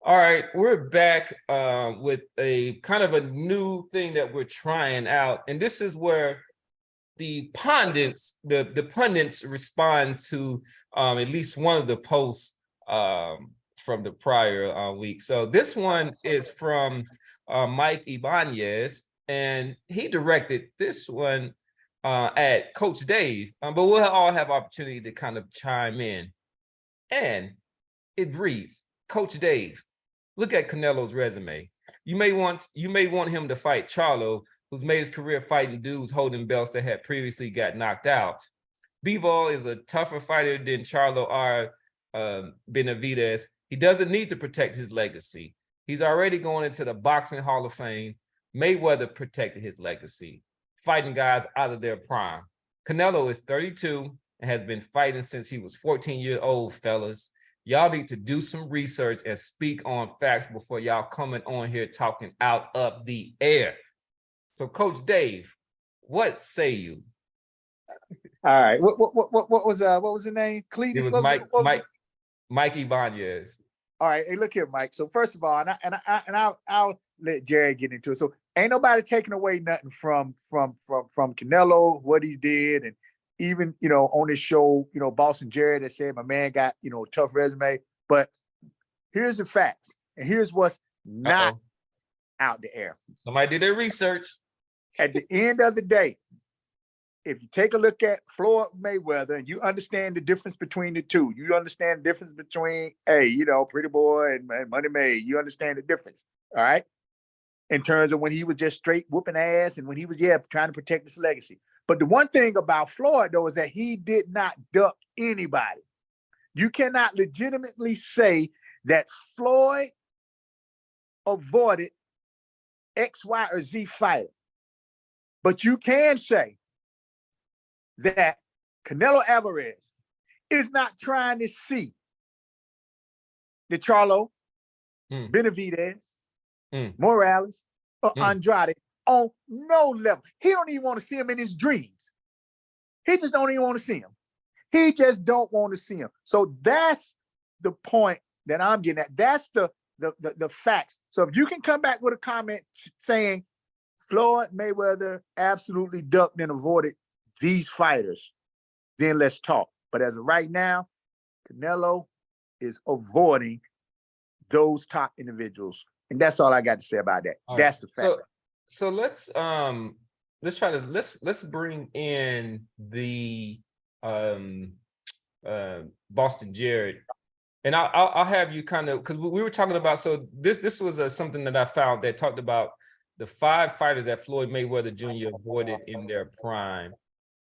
All right, we're back with a kind of a new thing that we're trying out, and this is where the pundits respond to at least one of the posts from the prior week. So this one is from Mike Ibanez, and he directed this one at Coach Dave, but we'll all have opportunity to kind of chime in. And it reads, Coach Dave, look at Canelo's resume. You may want him to fight Charlo, who's made his career fighting dudes holding belts that had previously got knocked out. Bivol is a tougher fighter than Charlo or Benavidez. He doesn't need to protect his legacy. He's already going into the Boxing Hall of Fame. Mayweather protected his legacy, fighting guys out of their prime. Canelo is 32 and has been fighting since he was 14 years old, fellas. Y'all need to do some research and speak on facts before y'all coming on here talking out of the air. So, Coach Dave, what say you? All right. What was the name? Cletus? It was Mike Ibanez. All right. Hey, look here, Mike. So first of all, I'll let Jerry get into it. So ain't nobody taking away nothing from Canelo, what he did, and even on this show, Boston Jerry that said my man got a tough resume. But here's the facts, and here's what's not out the air. Somebody did their research. At the end of the day, if you take a look at Floyd Mayweather and you understand the difference between the two, you understand the difference between, Pretty Boy and Money Made, you understand the difference, all right? In terms of when he was just straight whooping ass and when he was, trying to protect his legacy. But the one thing about Floyd, though, is that he did not duck anybody. You cannot legitimately say that Floyd avoided X, Y, or Z fighter. But you can say that Canelo Alvarez is not trying to see the Charlo, Benavidez, Morales, or Andrade on no level. He don't even want to see him in his dreams. He just don't even want to see him. He just don't want to see him. So that's the point that I'm getting at. That's the facts. So if you can come back with a comment saying Floyd Mayweather absolutely ducked and avoided these fighters, then let's talk. But as of right now, Canelo is avoiding those top individuals. And that's all I got to say about that. All that's right. The fact. So let's bring in the Boston Jared. And I'll have you kind of, because we were talking about, so this was something that I found that talked about the 5 fighters that Floyd Mayweather Jr. avoided in their prime.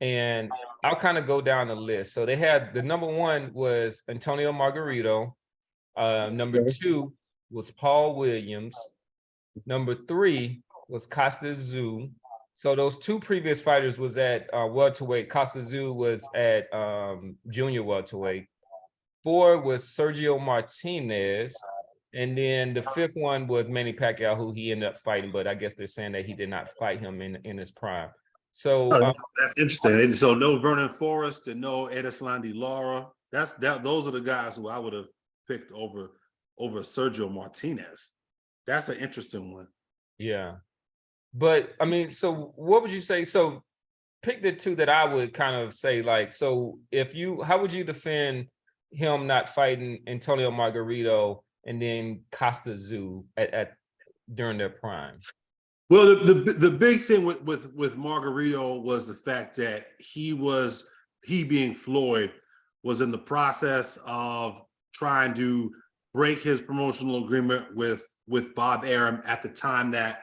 And I'll kind of go down the list. So they had, the number 1 was Antonio Margarito. Number 2 was Paul Williams. Number 3 was Costa Tszyu. So those 2 previous fighters was at welterweight. Costa Tszyu was at junior welterweight. 4 was Sergio Martinez. And then the 5th one was Manny Pacquiao, who he ended up fighting, but I guess they're saying that he did not fight him in his prime. So that's interesting. So no Vernon Forrest and no Edeslandi Lara. Those are the guys who I would have picked over Sergio Martinez. That's an interesting one. Yeah. But I mean, so what would you say? So pick the 2 that I would kind of say, like, so how would you defend him not fighting Antonio Margarito and then Costa Tszyu during their prime? Well, the big thing with Margarito was the fact that he being Floyd was in the process of trying to break his promotional agreement with Bob Arum at the time that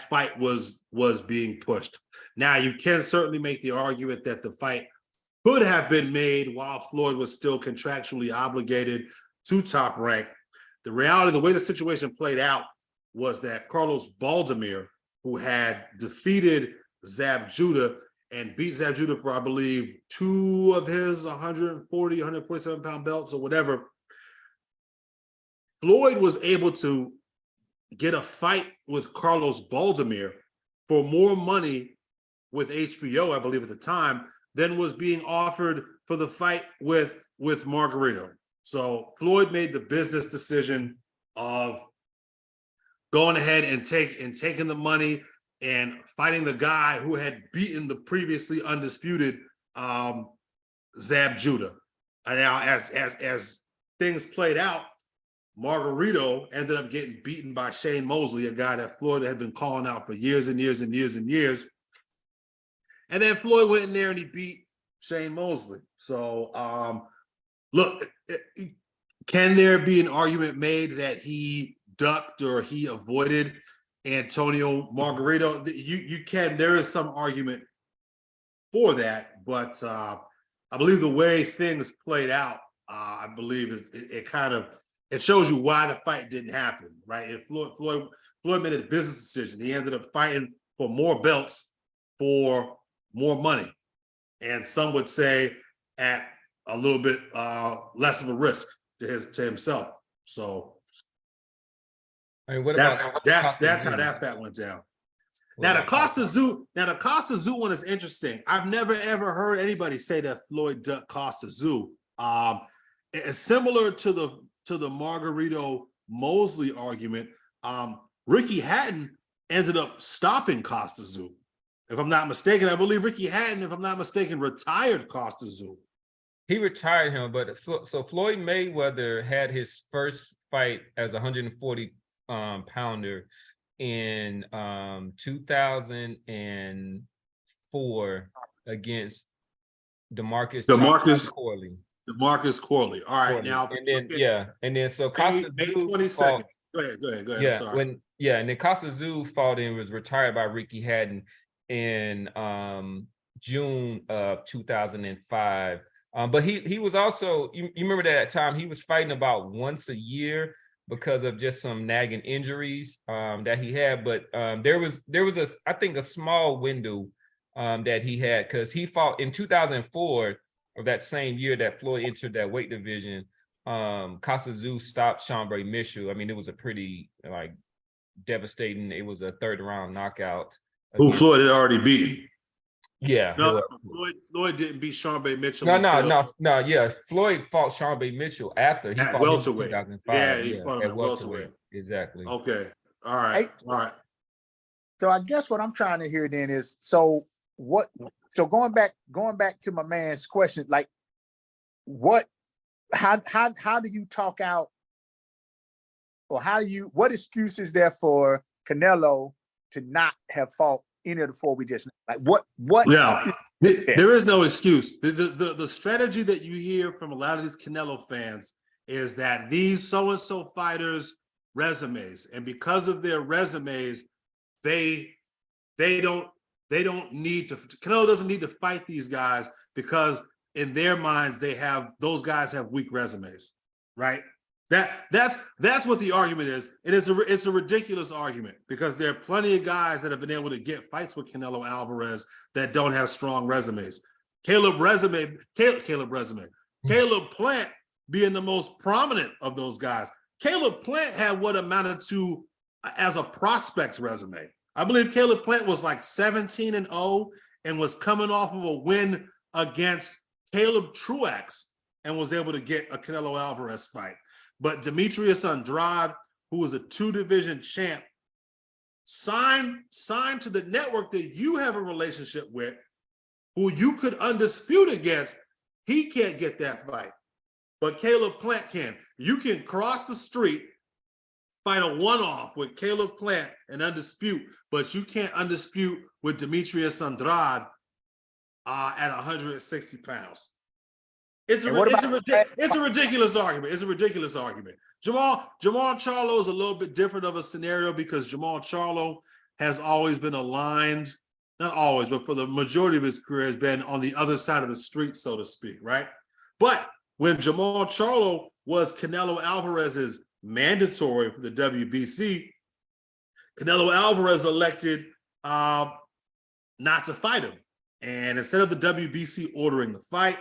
fight was being pushed. Now, you can certainly make the argument that the fight could have been made while Floyd was still contractually obligated to Top Rank. The reality, the way the situation played out, was that Carlos Baldomir, who had defeated Zab Judah and beat Zab Judah for, I believe, 2 of his 140, 147-pound belts or whatever, Floyd was able to get a fight with Carlos Baldomir for more money with HBO, I believe at the time, than was being offered for the fight with Margarito. So Floyd made the business decision of going ahead and taking the money and fighting the guy who had beaten the previously undisputed Zab Judah. And now, as things played out, Margarito ended up getting beaten by Shane Mosley, a guy that Floyd had been calling out for years and years and years and years. And then Floyd went in there and he beat Shane Mosley. So, look, can there be an argument made that he ducked or he avoided Antonio Margarito? You can. There is some argument for that, but I believe the way things played out, I believe it shows you why the fight didn't happen, right? And Floyd made a business decision. He ended up fighting for more belts for more money, and some would say at a little bit less of a risk to himself. So I mean, what that's about how that fight went down. Now the Costa Tszyu one is interesting. I've never ever heard anybody say that Floyd ducked Costa Tszyu. It's similar to the Margarito Mosley argument. Ricky Hatton ended up stopping Costa Tszyu. If I'm not mistaken, I believe Ricky Hatton, if I'm not mistaken, retired Costa Tszyu. He retired him, but so Floyd Mayweather had his first fight as a 140 pounder in 2004 against DeMarcus Corley. DeMarcus Corley. All right, now and then so Costa May Tszyu 22nd. Go ahead. Yeah, I'm sorry. and then Costa Tszyu fought and was retired by Ricky Hatton in June of 2005. But he was also, you remember that time he was fighting about once a year because of just some nagging injuries that he had. But there was I think a small window that he had, because he fought in 2004 of that same year that Floyd entered that weight division. Costa Tszyu stopped Sean Mitchell. I mean, it was a pretty devastating. It was a third round knockout. Who Floyd had already beaten. Yeah. No, Floyd didn't beat Sean Mitchell. No. Yeah, Floyd fought Sean Mitchell after he fought welterweight. Him in 2005. Yeah, he fought him at welterweight. Exactly. Okay. All right. All right. So I guess what I'm trying to hear then is, so going back to my man's question, like how do you talk out, or what excuse is there for Canelo to not have fought any of the four we just, like what? Yeah, there is no excuse. The strategy that you hear from a lot of these Canelo fans is that these so-and-so fighters' resumes, and because of their resumes, they don't need to, Canelo doesn't need to fight these guys because in their minds those guys have weak resumes, right? That's what the argument is. It's a ridiculous argument, because there are plenty of guys that have been able to get fights with Canelo Alvarez that don't have strong resumes. Caleb Plant being the most prominent of those guys. Caleb Plant had what amounted to as a prospect's resume. I believe Caleb Plant was like 17-0 and was coming off of a win against Caleb Truax and was able to get a Canelo Alvarez fight. But Demetrius Andrade, who was a 2-division champ, signed to the network that you have a relationship with, who you could undisputed against. He can't get that fight, but Caleb Plant can. You can cross the street, fight a one-off with Caleb Plant and undispute, but you can't undispute with Demetrius Andrade at 160 pounds. It's a ridiculous argument. It's a ridiculous argument. Jamal Charlo is a little bit different of a scenario, because Jamal Charlo has always been aligned, not always, but for the majority of his career has been on the other side of the street, so to speak, right? But when Jamal Charlo was Canelo Alvarez's mandatory for the WBC, Canelo Alvarez elected not to fight him. And instead of the WBC ordering the fight,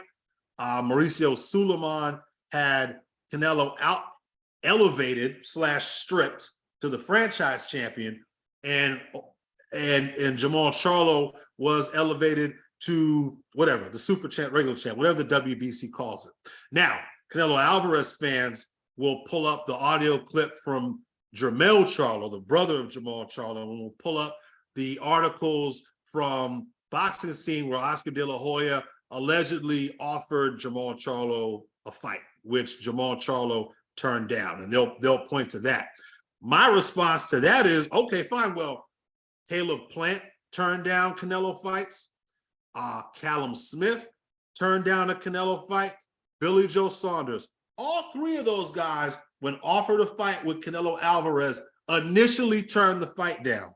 Mauricio Suleiman had Canelo elevated / stripped to the franchise champion, and Jamal Charlo was elevated to whatever, the super champ, regular champ, whatever the WBC calls it. Now, Canelo Alvarez fans we'll pull up the audio clip from Jermell Charlo, the brother of Jamal Charlo, and we'll pull up the articles from Boxing Scene where Oscar De La Hoya allegedly offered Jamal Charlo a fight, which Jamal Charlo turned down, and they'll point to that. My response to that is, okay, fine. Well, Caleb Plant turned down Canelo fights. Callum Smith turned down a Canelo fight. Billy Joe Saunders. All three of those guys, when offered a fight with Canelo Alvarez, initially turned the fight down.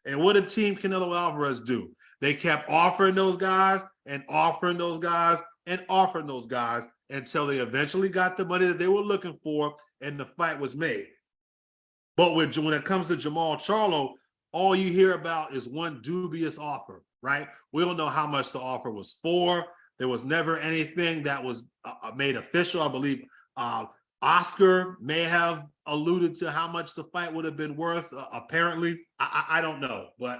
And what did Team Canelo Alvarez do? They kept offering those guys and offering those guys and offering those guys until they eventually got the money that they were looking for and the fight was made. But when it comes to Jamal Charlo, all you hear about is one dubious offer, right? We don't know how much the offer was for. There was never anything that was made official. I believe Oscar may have alluded to how much the fight would have been worth. Apparently, I don't know. But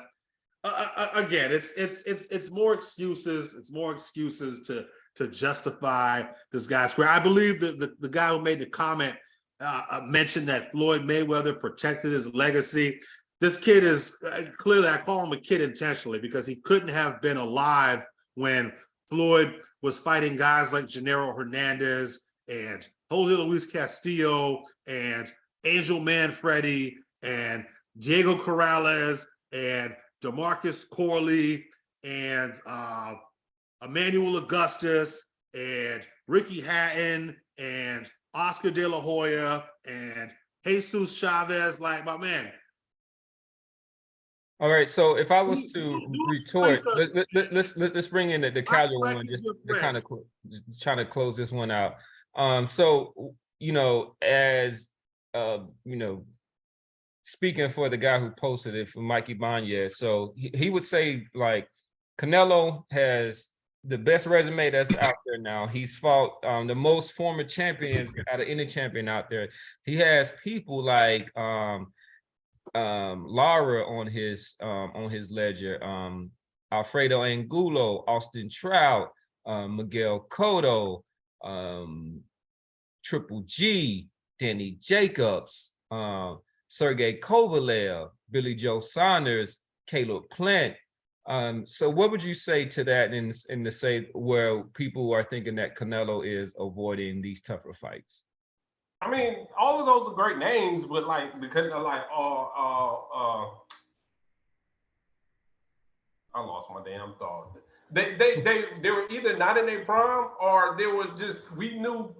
again, it's more excuses. It's more excuses to justify this guy's career. I believe the guy who made the comment mentioned that Floyd Mayweather protected his legacy. This kid is clearly, I call him a kid intentionally because he couldn't have been alive when Floyd was fighting guys like Gennaro Hernandez and Jose Luis Castillo and Angel Manfredi and Diego Corrales and DeMarcus Corley and Emmanuel Augustus and Ricky Hatton and Oscar De La Hoya and Jesus Chavez. Like, my man. All right, so if I was to retort, let's bring in the casual one, just to kind of trying to close this one out. So as speaking for the guy who posted it, for Mike Ibanez, so he would say, like, Canelo has the best resume that's out there now. He's fought the most former champions out of any champion out there. He has people like Lara on his ledger, Alfredo Angulo, Austin Trout, Miguel Cotto, Triple G, Denny Jacobs, Sergey Kovalev, Billy Joe Saunders, Caleb Plant. So what would you say to that in the say where people are thinking that Canelo is avoiding these tougher fights? I mean, all of those are great names, but like, because like, I lost my damn thought. They were either not in their prime, or they were just, we knew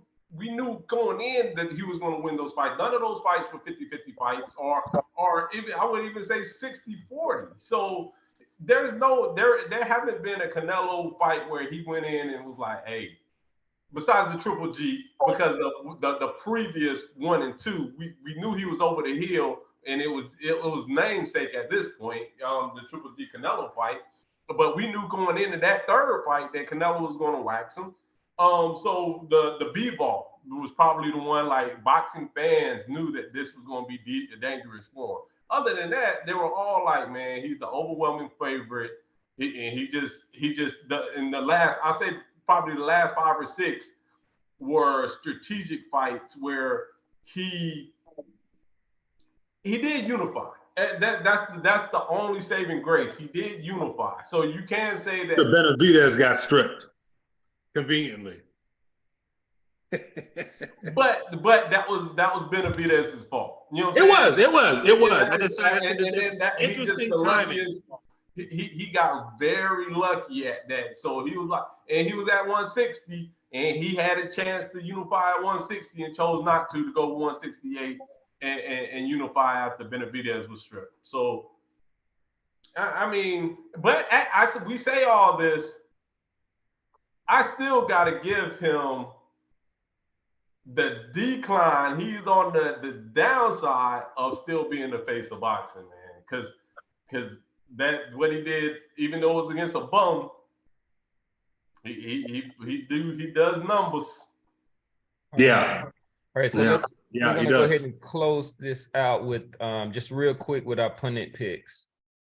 going in that he was going to win those fights. None of those fights were 50-50 fights, or even, I would even say 60-40. So there haven't been a Canelo fight where he went in and was like, hey, besides the Triple G, because the previous 1 and 2, we knew he was over the hill, and it was namesake at this point, the Triple G Canelo fight. But we knew going into that third fight that Canelo was going to wax him. So the B-ball was probably the one, like, boxing fans knew that this was going to be dangerous for him. Other than that, they were all like, man, he's the overwhelming favorite. In the last, I say probably the last 5 or 6 were strategic fights where he did unify. That's the only saving grace. He did unify. So you can say that Benavidez got stripped conveniently. but that was Benavidez's fault. You know what I'm It was. I just said interesting timing. He got very lucky at that. So he was like, and he was at 160, and he had a chance to unify at 160 and chose not to go 168 and unify after Benavidez was stripped. So, I mean, but we say all this, I still got to give him the decline. He's on the downside of still being the face of boxing, man, because that what he did, even though it was against a bum, he does numbers. Yeah. All right, so we're gonna go ahead and close this out with just real quick with our pundit picks.